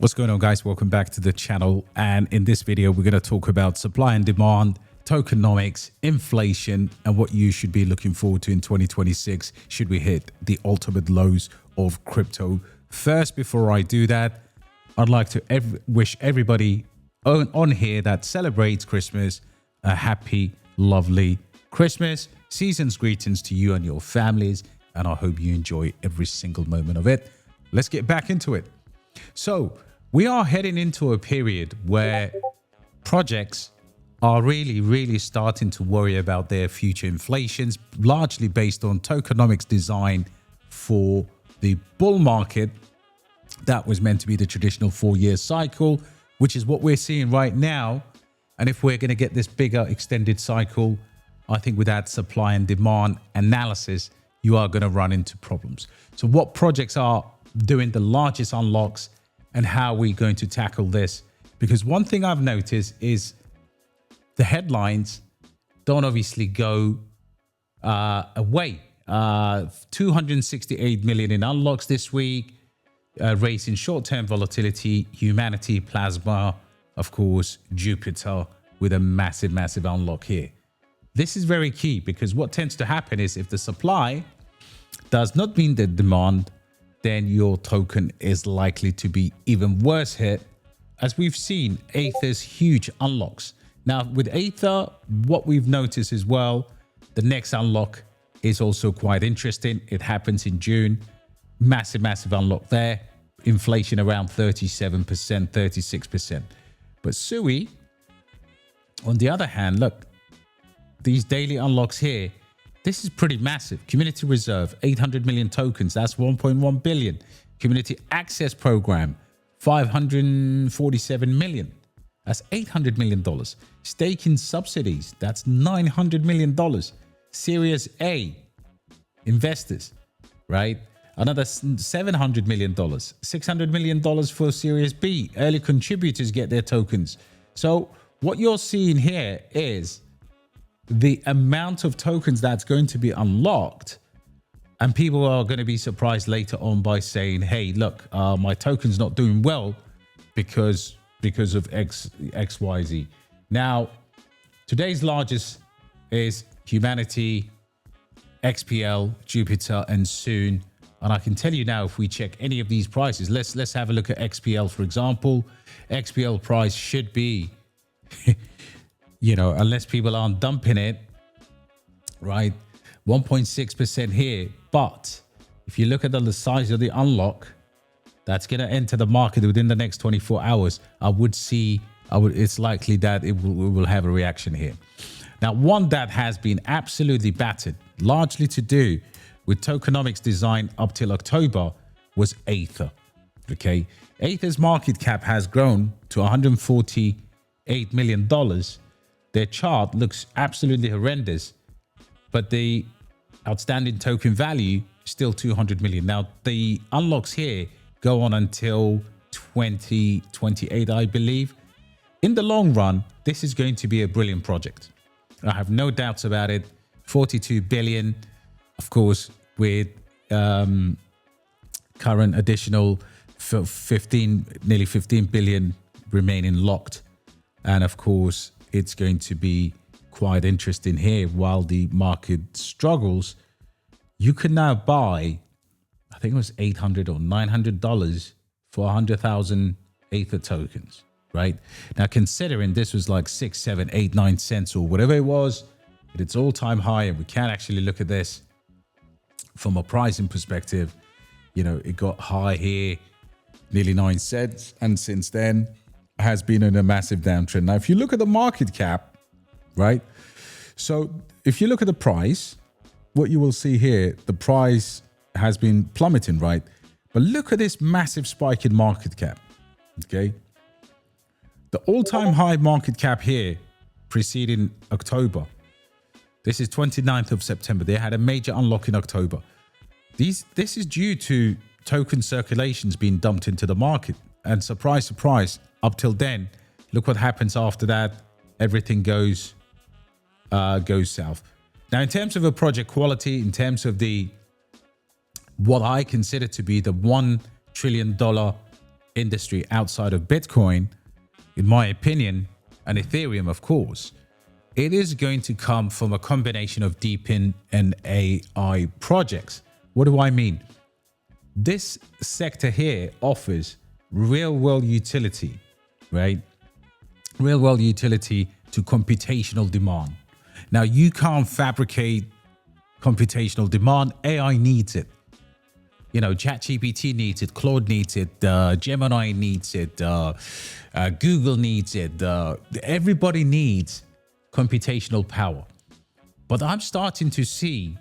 What's going on, guys? Welcome back to the channel. And in this video, we're going to talk about supply and demand, tokenomics, inflation, and what you should be looking forward to in 2026 should we hit the ultimate lows of crypto. First, before I do that, I'd like to wish everybody on here that celebrates Christmas a happy, lovely Christmas. Season's greetings to you and your families, and I hope you enjoy every single moment of it. Let's get back into it. So we are heading into a period where projects are really starting to worry about their future inflations, largely based on tokenomics design for the bull market that was meant to be the traditional 4-year cycle, which is what we're seeing right now. And if we're going to get this bigger extended cycle, I think with that supply and demand analysis, you are going to run into problems. So what projects are doing the largest unlocks and how we're going to tackle this? Because one thing I've noticed is the headlines don't obviously go away. 268 million in unlocks this week, raising short-term volatility, humanity, plasma, of course, Jupiter with a massive unlock here. This is very key because what tends to happen is if the supply does not meet the demand, then your token is likely to be even worse hit, as we've seen Aether's huge unlocks. Now with Aether, what we've noticed as well, the next unlock is also quite interesting. It happens in June. Massive unlock there. Inflation around 37%, 36%. But Sui, on the other hand, look, these daily unlocks here, this is pretty massive. Community reserve, 800 million tokens. That's 1.1 billion. Community access program, 547 million. That's $800 million. Staking subsidies, that's $900 million. Series A investors, right? Another $700 million. $600 million for Series B. Early contributors get their tokens. So what you're seeing here is the amount of tokens that's going to be unlocked, and people are going to be surprised later on by saying, hey, look, my token's not doing well because of XYZ. Now, today's largest is Humanity, XPL, Jupiter, and Soon. And I can tell you now, if we check any of these prices, let's have a look at XPL, for example. XPL price should be you know, unless people aren't dumping it, right? 1.6% here. But if you look at the size of the unlock that's going to enter the market within the next 24 hours, it's likely that it will have a reaction here. Now, one that has been absolutely battered, largely to do with tokenomics design up till October, was Aether. Okay. Aether's market cap has grown to $148 million. Their chart looks absolutely horrendous, but the outstanding token value is still 200 million. Now, the unlocks here go on until 2028, I believe. In the long run, this is going to be a brilliant project. I have no doubts about it. 42 billion, of course, with current additional nearly 15 billion remaining locked. And of course, it's going to be quite interesting here. While the market struggles, you can now buy, I think it was $800 or $900 for 100,000 Aether tokens, right? Now, considering this was like 6, 7, 8, 9 cents or whatever it was at its all-time high, and we can actually look at this from a pricing perspective. You know, it got high here, nearly 9 cents, and since then has been in a massive downtrend. Now, if you look at the market cap, right? So if you look at the price, what you will see here, the price has been plummeting, right? But look at this massive spike in market cap, okay? The all-time high market cap here preceding October. This is 29th of September. They had a major unlock in October. This is due to token circulations being dumped into the market. And surprise, up till then, look what happens after that. Everything goes south. Now, in terms of a project quality, in terms of what I consider to be the $1 trillion industry outside of Bitcoin, in my opinion, and Ethereum, of course, it is going to come from a combination of DePIN and AI projects. What do I mean? This sector here offers real world utility, right? Real world utility to computational demand. Now, you can't fabricate computational demand. AI needs it. You know, ChatGPT needs it, Claude needs it, Gemini needs it, Google needs it. Everybody needs computational power. But I'm starting to see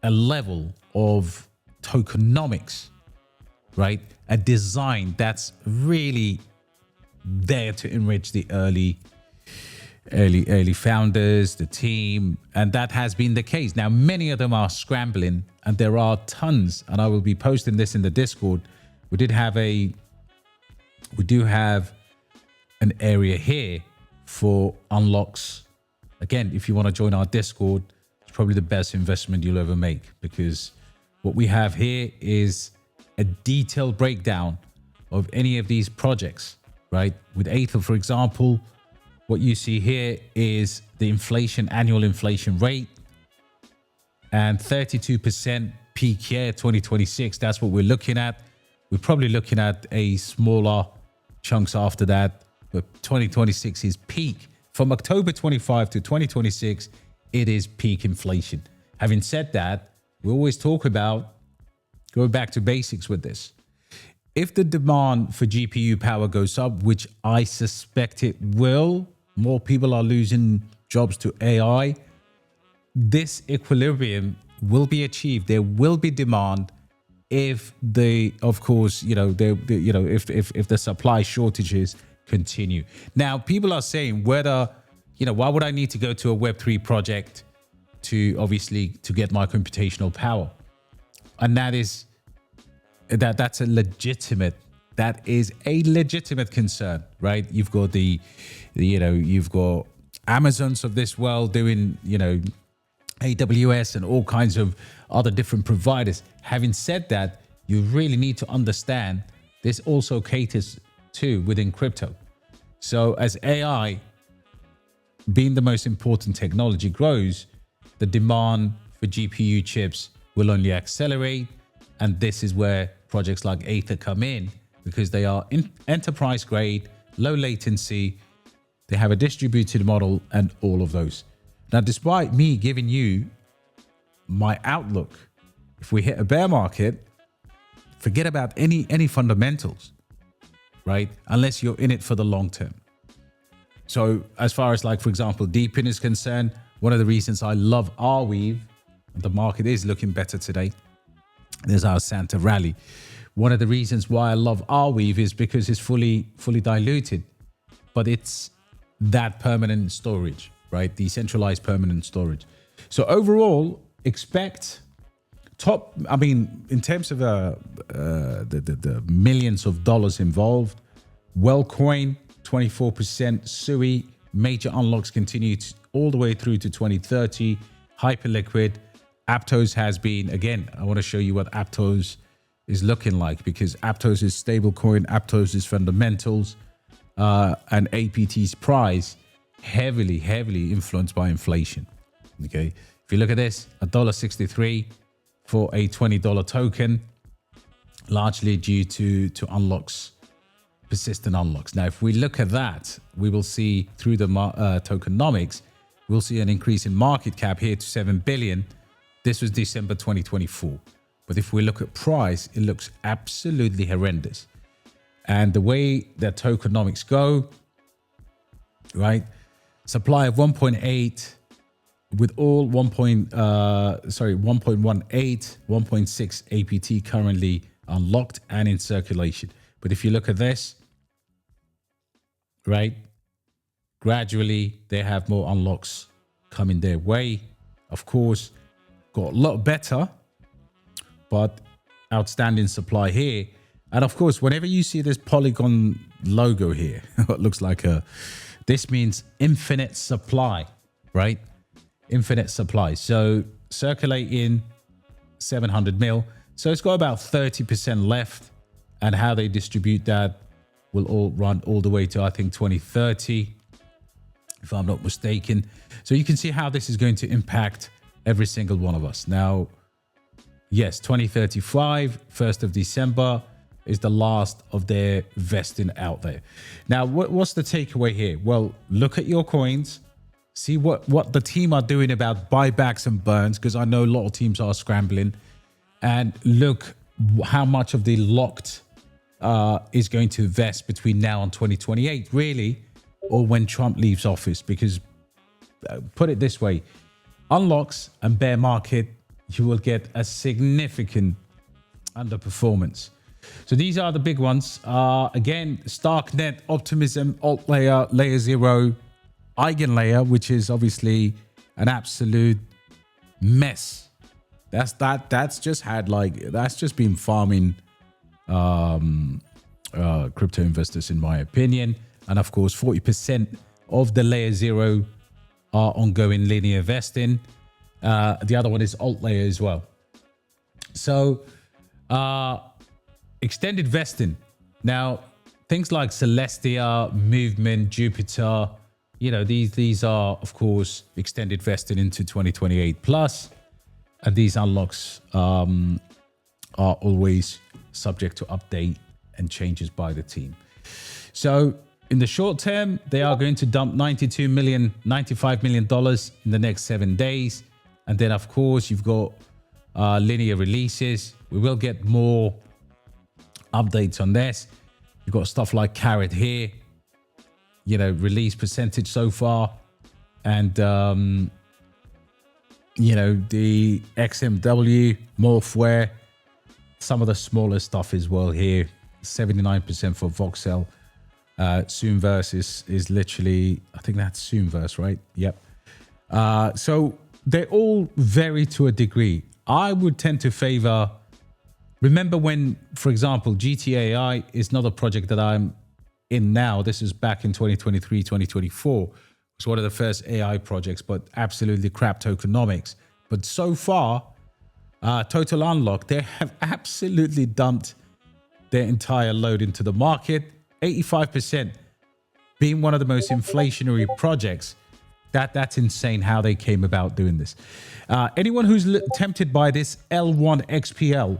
a level of tokenomics, right? A design that's really there to enrich the early founders, the team, and that has been the case. Now, many of them are scrambling, and there are tons, and I will be posting this in the Discord. We do have an area here for unlocks. Again, if you want to join our Discord, it's probably the best investment you'll ever make, because what we have here is a detailed breakdown of any of these projects, right? With Aether, for example, what you see here is the annual inflation rate, and 32% peak year 2026. That's what we're looking at. We're probably looking at a smaller chunks after that, but 2026 is peak. From October 25 to 2026, it is peak inflation. Having said that, we always talk about going back to basics with this. If the demand for GPU power goes up, which I suspect it will, more people are losing jobs to AI, this equilibrium will be achieved. There will be demand if if the supply shortages continue. Now, people are saying whether, why would I need to go to a Web3 project to get my computational power? And that's a legitimate concern, right? You've got you've got Amazons of this world doing, AWS and all kinds of other different providers. Having said that, you really need to understand this also caters to within crypto. So as AI being the most important technology grows, the demand for GPU chips will only accelerate. And this is where projects like Aether come in, because they are enterprise grade, low latency, they have a distributed model and all of those. Now, despite me giving you my outlook, if we hit a bear market, forget about any fundamentals, right? Unless you're in it for the long term. So as far as, for example, DePIN is concerned, one of the reasons I love Arweave, the market is looking better today. There's our Santa rally. One of the reasons why I love Arweave is because it's fully diluted, but it's that permanent storage, right? Decentralized permanent storage. So overall, expect in terms of the millions of dollars involved, Wellcoin, 24%, Sui, major unlocks continue all the way through to 2030, Hyperliquid. Aptos has been, again, I want to show you what Aptos is looking like, because Aptos is stablecoin, Aptos is fundamentals, and APT's price heavily influenced by inflation. Okay, if you look at this, $1.63 for a $20 token, largely due to unlocks, persistent unlocks. Now, if we look at that, we will see through the tokenomics, we'll see an increase in market cap here to 7 billion. This was December 2024. But if we look at price, it looks absolutely horrendous. And the way that tokenomics go, right? Supply of 1.8 with all 1.18, 1.6 APT currently unlocked and in circulation. But if you look at this, right? Gradually, they have more unlocks coming their way. Of course, got a lot better, but outstanding supply here. And of course, whenever you see this Polygon logo here, what looks like this means infinite supply, right? Infinite supply. So circulating 700 mil. So it's got about 30% left. and how they distribute that will all run all the way to, I think, 2030, if I'm not mistaken. So you can see how this is going to impact every single one of us. Now, yes, 2035, 1st of December is the last of their vesting out there. Now, what's the takeaway here? Well, look at your coins, see what the team are doing about buybacks and burns, because I know a lot of teams are scrambling, and look how much of the locked is going to vest between now and 2028, really, or when Trump leaves office. Because put it this way, unlocks and bear market, you will get a significant underperformance. So these are the big ones. Again, Starknet, Optimism, Alt Layer, Layer 0, Eigenlayer, which is obviously an absolute mess. That's just been farming crypto investors, in my opinion. And of course, 40% of the Layer 0 are ongoing linear vesting. The other one is Alt Layer as well. So extended vesting. Now, things like Celestia, Movement, Jupiter, these are, of course, extended vesting into 2028 plus. And these unlocks are always subject to update and changes by the team. So in the short term, they are going to dump $95 million in the next 7 days. And then, of course, you've got linear releases. We will get more updates on this. You've got stuff like Carrot here, release percentage so far. And, the XMW, Morphware, some of the smaller stuff as well here. 79% for Voxel. Zoomverse is literally, I think that's Zoomverse, right? Yep. So they all vary to a degree. I would tend to favor, remember when, for example, GTAI is not a project that I'm in now. This is back in 2023, 2024. It's one of the first AI projects, but absolutely crap tokenomics. But so far, Total Unlock, they have absolutely dumped their entire load into the market. 85% being one of the most inflationary projects. That's insane how they came about doing this. Anyone who's tempted by this L1 XPL,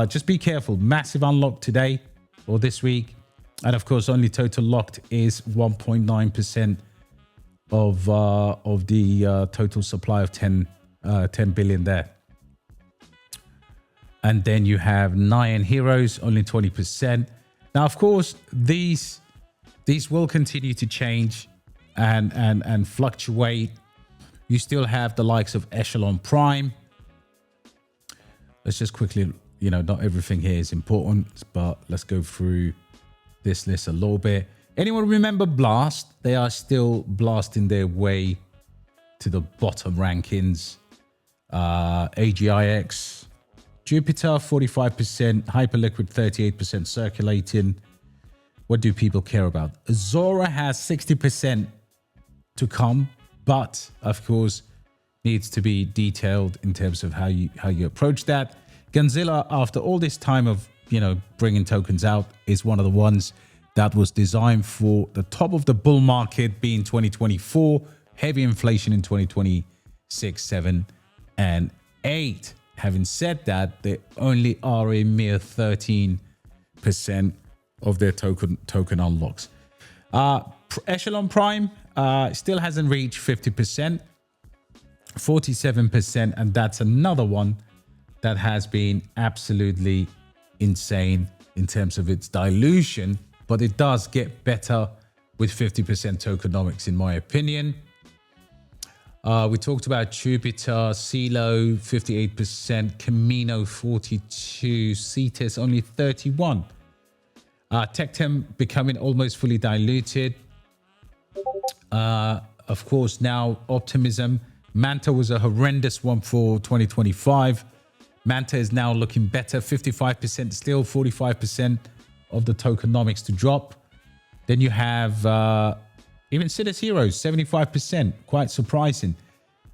just be careful. Massive unlock today or this week. And of course, only total locked is 1.9% of the total supply of 10 billion there. And then you have Nyan Heroes, only 20%. Now, of course, these will continue to change and fluctuate. You still have the likes of Echelon Prime. Let's just quickly, not everything here is important, but let's go through this list a little bit. Anyone remember Blast? They are still blasting their way to the bottom rankings. AGIX, Jupiter 45%, Hyperliquid 38% circulating. What do people care about? Zora has 60% to come, but of course needs to be detailed in terms of how you approach that. Gunzilla, after all this time of bringing tokens out, is one of the ones that was designed for the top of the bull market, being 2024, heavy inflation in 2026, 7, and 8. Having said that, they only are a mere 13% of their token unlocks. Echelon Prime still hasn't reached 50%, 47%, and that's another one that has been absolutely insane in terms of its dilution, but it does get better with 50% tokenomics, in my opinion. We talked about Jupiter, CeeLo 58%, Camino 42%, CETIS only 31%. Tectem becoming almost fully diluted. Of course, now Optimism. Manta was a horrendous one for 2025. Manta is now looking better, 55% still, 45% of the tokenomics to drop. Then you have even Citus Heroes, 75%, quite surprising.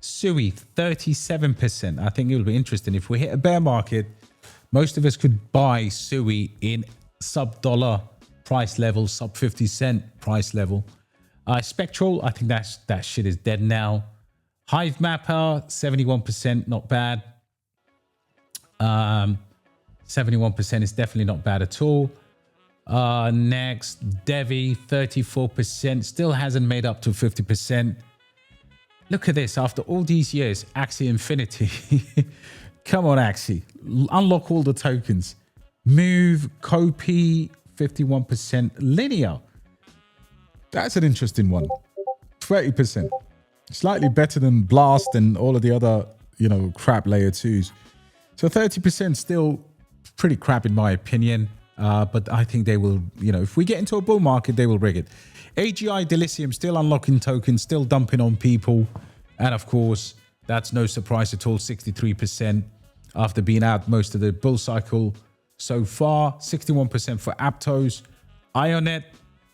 Sui, 37%. I think it will be interesting. If we hit a bear market, most of us could buy Sui in sub dollar price level, sub 50 cent price level. Spectral, I think that shit is dead now. Hive Mapper, 71%, not bad. 71% is definitely not bad at all. Next, Devi, 34%, still hasn't made up to 50%. Look at this, after all these years, Axie Infinity. Come on, Axie, unlock all the tokens. Move, Copy, 51%. Linear, that's an interesting one, 20%. Slightly better than Blast and all of the other, crap layer 2s. So 30% still pretty crap in my opinion. But I think they will, if we get into a bull market, they will rig it. AGI Delicium still unlocking tokens, still dumping on people. And of course, that's no surprise at all, 63% after being out most of the bull cycle so far. 61% for Aptos. Ionet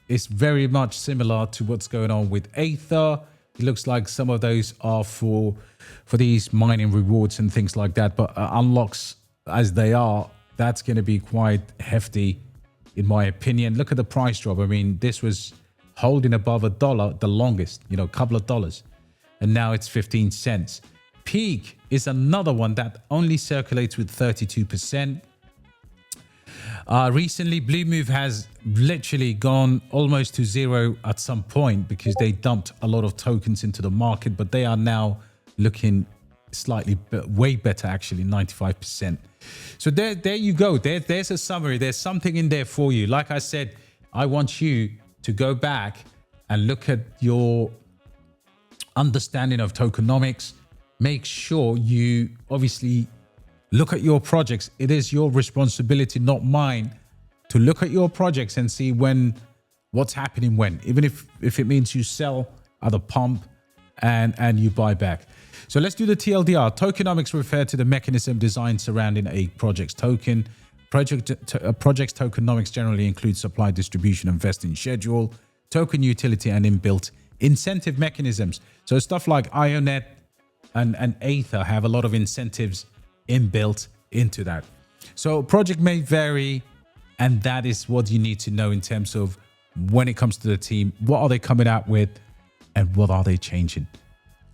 is very much similar to what's going on with Aether. It looks like some of those are for these mining rewards and things like that. But unlocks as they are, that's going to be quite hefty, in my opinion. Look at the price drop. I mean, this was holding above $1, the longest, a couple of dollars. And now it's 15 cents. Peak is another one that only circulates with 32%. Recently, Blue Move has literally gone almost to zero at some point because they dumped a lot of tokens into the market, but they are now looking slightly way better, actually, 95%. So there you go. There's a summary. There's something in there for you. Like I said, I want you to go back and look at your understanding of tokenomics. Make sure you obviously look at your projects. It is your responsibility, not mine, to look at your projects and see what's happening when, even if it means you sell at the pump and you buy back. So let's do the TLDR. Tokenomics refer to the mechanism designed surrounding a project's token. Project's tokenomics generally includes supply, distribution, and vesting schedule, token utility, and inbuilt incentive mechanisms. So stuff like Ionet and Aether have a lot of incentives inbuilt into that. So project may vary, and that is what you need to know in terms of when it comes to the team. What are they coming out with, and what are they changing?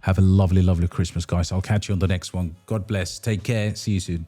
Have a lovely, lovely Christmas, guys. I'll catch you on the next one. God bless. Take care. See you soon.